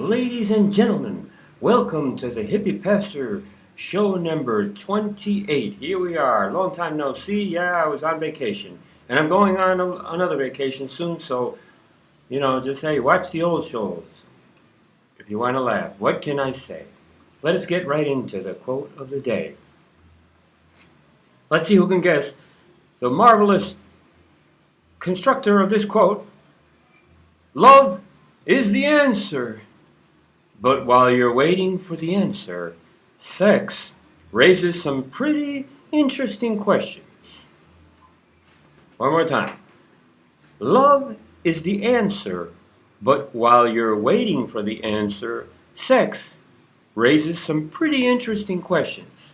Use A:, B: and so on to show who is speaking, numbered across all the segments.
A: Ladies and gentlemen, welcome to the Hippie Pastor show number 28. Here we are. Long time no see. Yeah, I was on vacation. And I'm going on another vacation soon, so, just hey, watch the old shows if you want to laugh. What can I say? Let us get right into the quote of the day. Let's see who can guess the marvelous constructor of this quote. Love is the answer. But while you're waiting for the answer, sex raises some pretty interesting questions. One more time. Love is the answer, but while you're waiting for the answer, sex raises some pretty interesting questions.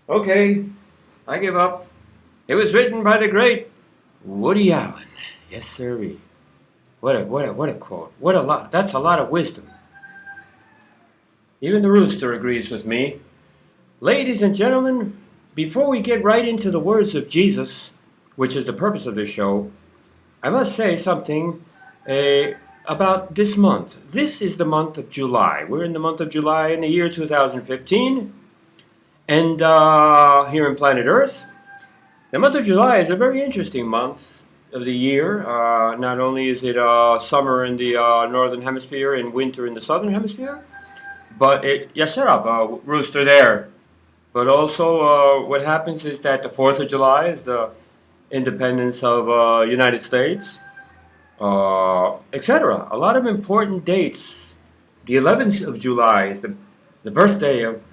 A: Okay, I give up. It was written by the great Woody Allen. Yes, sirree. What a quote. That's a lot of wisdom. Even the rooster agrees with me. Ladies and gentlemen, before we get right into the words of Jesus, which is the purpose of this show, I must say something about this month. This is the month of July. We're in the month of July in the year 2015, and here in planet Earth. The month of July is a very interesting month of the year. Not only is it summer in the northern hemisphere and winter in the southern hemisphere, but shut up, rooster there. But also what happens is that the 4th of July is the independence of United States, etc. A lot of important dates. The 11th of July is the birthday of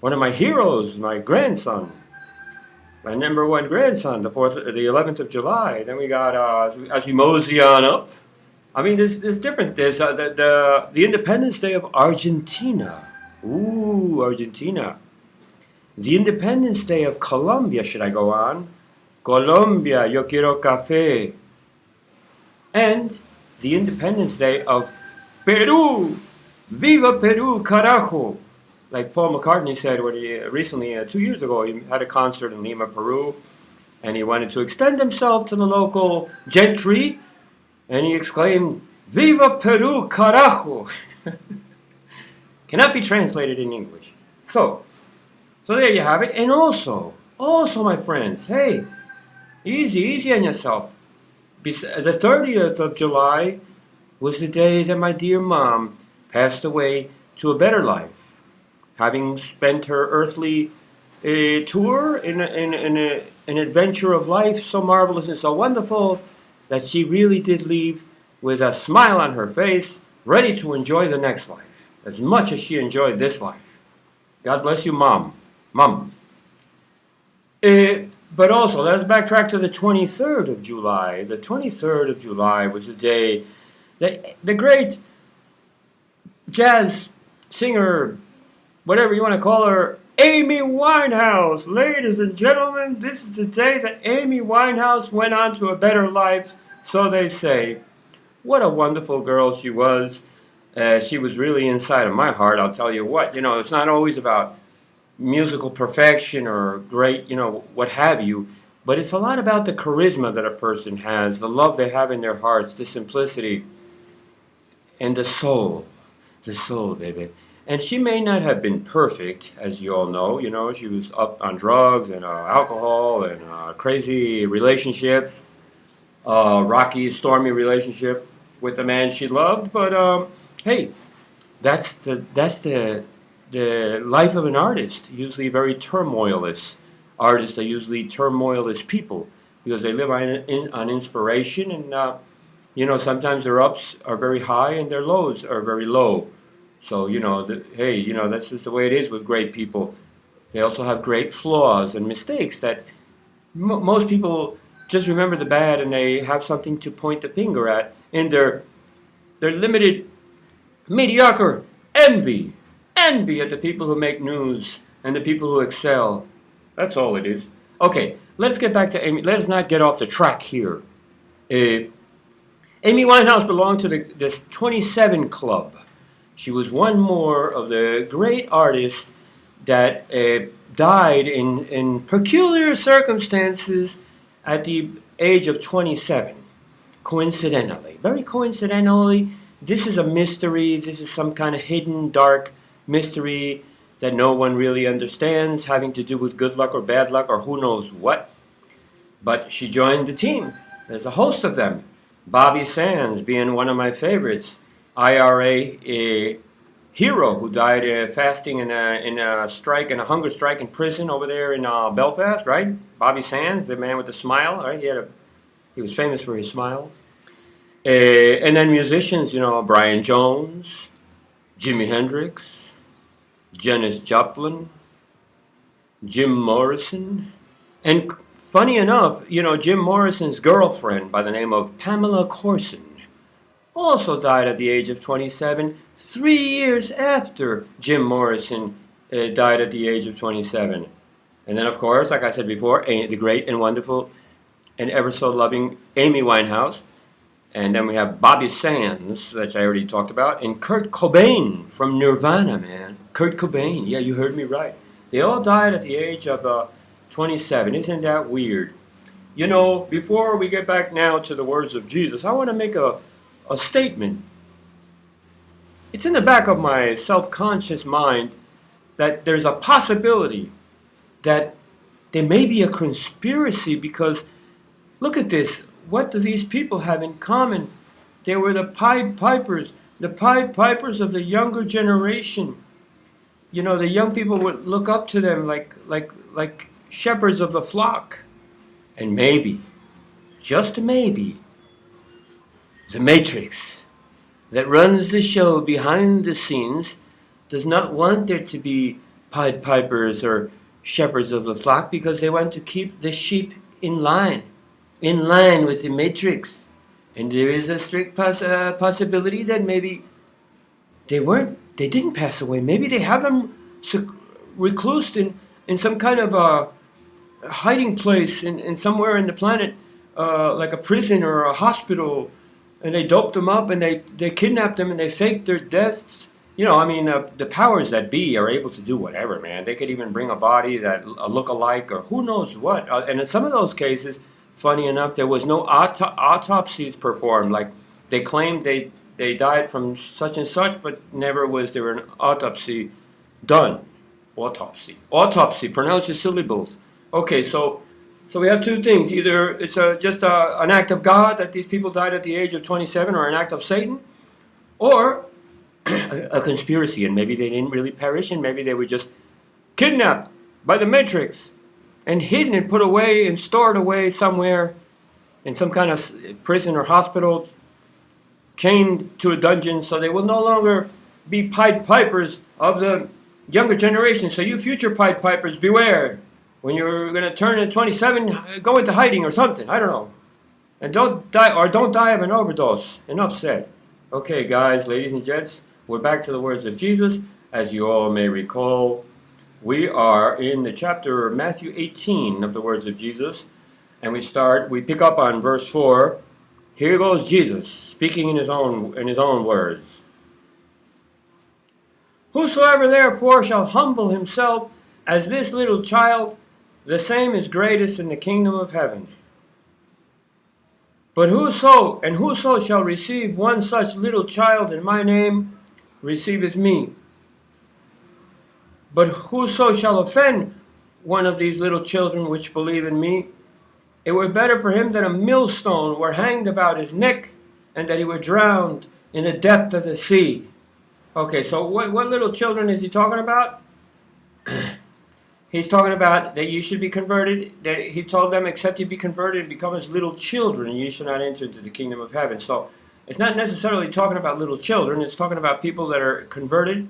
A: one of my heroes, my grandson. My number one grandson, the 11th of July. Then we got, as we mosey on up, there's different. There's the Independence Day of Argentina. Ooh, Argentina. The Independence Day of Colombia, should I go on? Colombia, yo quiero café. And the Independence Day of Peru. Viva Peru, carajo. Like Paul McCartney said when he recently, 2 years ago, he had a concert in Lima, Peru, and he wanted to extend himself to the local gentry, and he exclaimed, Viva Peru, carajo! Cannot be translated in English. So there you have it. And also, my friends, hey, easy on yourself. The 30th of July was the day that my dear mom passed away to a better life, having spent her earthly tour in an adventure of life so marvelous and so wonderful that she really did leave with a smile on her face, ready to enjoy the next life, as much as she enjoyed this life. God bless you, Mom. But also, let's backtrack to the 23rd of July. The 23rd of July was the day that the great jazz singer, whatever you want to call her, Amy Winehouse. Ladies and gentlemen, this is the day that Amy Winehouse went on to a better life, so they say. What a wonderful girl she was. She was really inside of my heart, I'll tell you what. It's not always about musical perfection or great, what have you, but it's a lot about the charisma that a person has, the love they have in their hearts, the simplicity, and the soul, baby. And she may not have been perfect, as you all know. She was up on drugs and alcohol and a crazy relationship, rocky, stormy relationship with the man she loved. But hey, that's the life of an artist. Usually very turmoilous. Artists are usually turmoilous people because they live on inspiration, and sometimes their ups are very high and their lows are very low. So, that's just the way it is with great people. They also have great flaws and mistakes that most people just remember the bad, and they have something to point the finger at in their limited, mediocre envy at the people who make news and the people who excel. That's all it is. Okay, let's get back to Amy. Let us not get off the track here. Amy Winehouse belonged to this 27 Club. She was one more of the great artists that died in peculiar circumstances at the age of 27. Coincidentally, very coincidentally, this is a mystery. This is some kind of hidden, dark mystery that no one really understands, having to do with good luck or bad luck or who knows what. But she joined the team. There's a host of them. Bobby Sands being one of my favorites. IRA hero who died fasting in a strike, in a hunger strike in prison over there in Belfast, right? Bobby Sands, the man with the smile, right? He was famous for his smile. And then musicians, Brian Jones, Jimi Hendrix, Janis Joplin, Jim Morrison, and funny enough, Jim Morrison's girlfriend by the name of Pamela Corson also died at the age of 27, 3 years after Jim Morrison died at the age of 27. And then, of course, like I said before, the great and wonderful and ever so loving Amy Winehouse. And then we have Bobby Sands, which I already talked about, and Kurt Cobain from Nirvana, man. Kurt Cobain, yeah, you heard me right. They all died at the age of 27. Isn't that weird? Before we get back now to the words of Jesus, I want to make a statement. It's in the back of my self-conscious mind that there's a possibility that there may be a conspiracy because, look at this, what do these people have in common? They were the Pied Pipers of the younger generation. The young people would look up to them like shepherds of the flock. And maybe, just maybe, the Matrix that runs the show behind the scenes does not want there to be Pied Pipers or shepherds of the flock because they want to keep the sheep in line with the Matrix. And there is a strict possibility that maybe they didn't pass away. Maybe they have them reclused in some kind of a hiding place in somewhere in the planet, like a prison or a hospital, and they doped them up and they kidnapped them and they faked their deaths. The powers that be are able to do whatever, man. They could even bring a body that a look-alike or who knows what. And in some of those cases, funny enough, there was no autopsies performed. Like they claimed they died from such and such, but never was there an autopsy done. Autopsy. Pronounce your syllables. Okay, so we have two things. Either it's just an act of God that these people died at the age of 27, or an act of Satan, or a conspiracy, and maybe they didn't really perish, and maybe they were just kidnapped by the Matrix and hidden and put away and stored away somewhere in some kind of prison or hospital, chained to a dungeon, so they will no longer be Pied Pipers of the younger generation. So you future Pied Pipers, beware. When you're going to turn at 27, go into hiding or something. I don't know. And don't die of an overdose. Enough said. Okay, guys, ladies and gents, we're back to the words of Jesus. As you all may recall, we are in the chapter Matthew 18 of the words of Jesus. And we pick up on verse 4. Here goes Jesus, speaking in his own words. Whosoever therefore shall humble himself as this little child, the same is greatest in the kingdom of heaven. But whoso shall receive one such little child in my name, receiveth me. But whoso shall offend one of these little children which believe in me, it were better for him that a millstone were hanged about his neck, and that he were drowned in the depth of the sea. Okay, so what little children is he talking about? He's talking about that you should be converted, that he told them, except you be converted and become as little children, and you shall not enter into the kingdom of heaven. So it's not necessarily talking about little children, it's talking about people that are converted.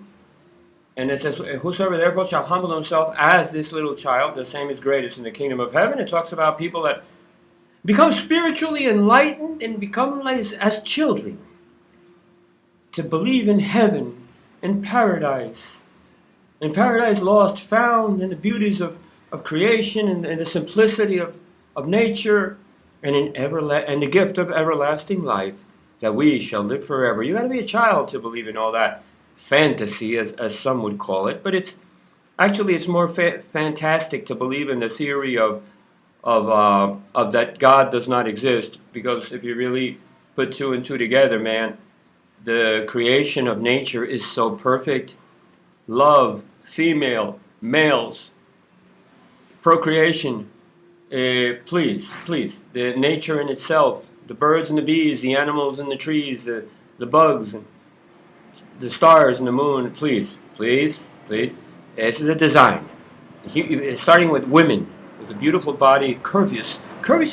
A: And it says, whosoever therefore shall humble himself as this little child, the same is greatest in the kingdom of heaven. It talks about people that become spiritually enlightened and become as children, to believe in heaven and paradise. In paradise lost, found in the beauties of creation and the simplicity of nature, and and the gift of everlasting life, that we shall live forever. You got to be a child to believe in all that fantasy, as some would call it. But it's more fantastic to believe in the theory of that God does not exist. Because if you really put two and two together, man, the creation of nature is so perfect. Love, female, males, procreation, please, the nature in itself, the birds and the bees, the animals and the trees, the bugs, and the stars and the moon, please. This is a design. Starting with women, with a beautiful body, curvious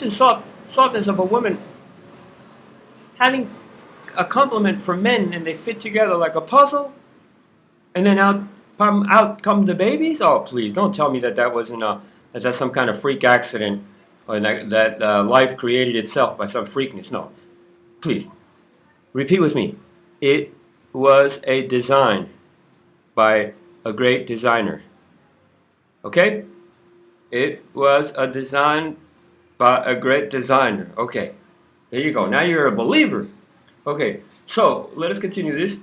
A: and softness of a woman, having a complement for men, and they fit together like a puzzle, and then out come the babies. Oh, please, don't tell me that wasn't that's some kind of freak accident, or that life created itself by some freakness. No, please, repeat with me. It was a design by a great designer. Okay? It was a design by a great designer. Okay. There you go. Now you're a believer. Okay. So, let us continue this.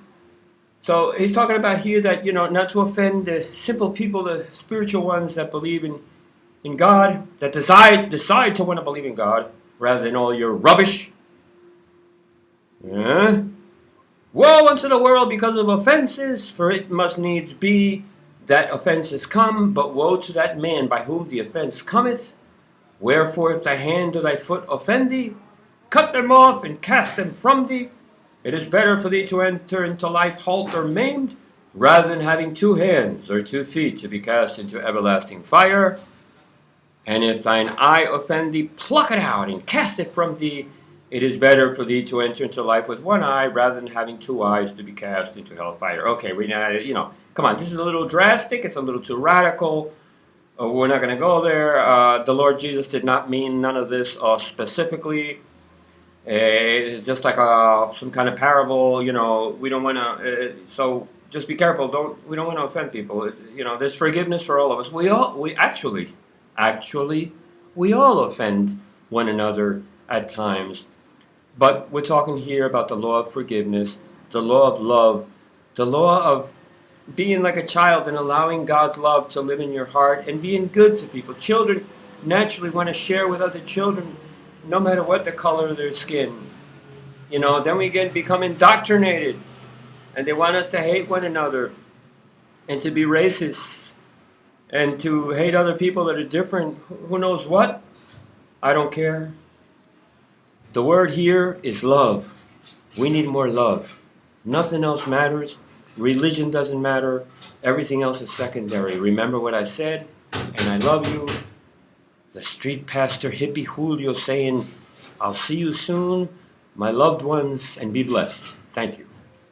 A: So, he's talking about here that, not to offend the simple people, the spiritual ones that believe in God, that decide to want to believe in God, rather than all your rubbish. Yeah. Woe unto the world because of offenses, for it must needs be that offenses come, but woe to that man by whom the offense cometh. Wherefore, if thy hand or thy foot offend thee, cut them off and cast them from thee. It is better for thee to enter into life halt or maimed, rather than having 2 hands or 2 feet to be cast into everlasting fire. And if thine eye offend thee, pluck it out and cast it from thee. It is better for thee to enter into life with 1 eye, rather than having 2 eyes to be cast into hellfire. Okay, come on, this is a little drastic, it's a little too radical. We're not going to go there. The Lord Jesus did not mean none of this specifically. It's just like some kind of parable, we don't want to, so just be careful, we don't want to offend people. There's forgiveness for all of us. We all offend one another at times. But we're talking here about the law of forgiveness, the law of love, the law of being like a child and allowing God's love to live in your heart and being good to people. Children naturally want to share with other children, no matter what the color of their skin. Then we become indoctrinated, and they want us to hate one another and to be racist and to hate other people that are different. Who knows what? I don't care. The word here is love. We need more love. Nothing else matters. Religion doesn't matter. Everything else is secondary. Remember what I said, and I love you. The street pastor, Hippie Julio, saying, I'll see you soon, my loved ones, and be blessed. Thank you.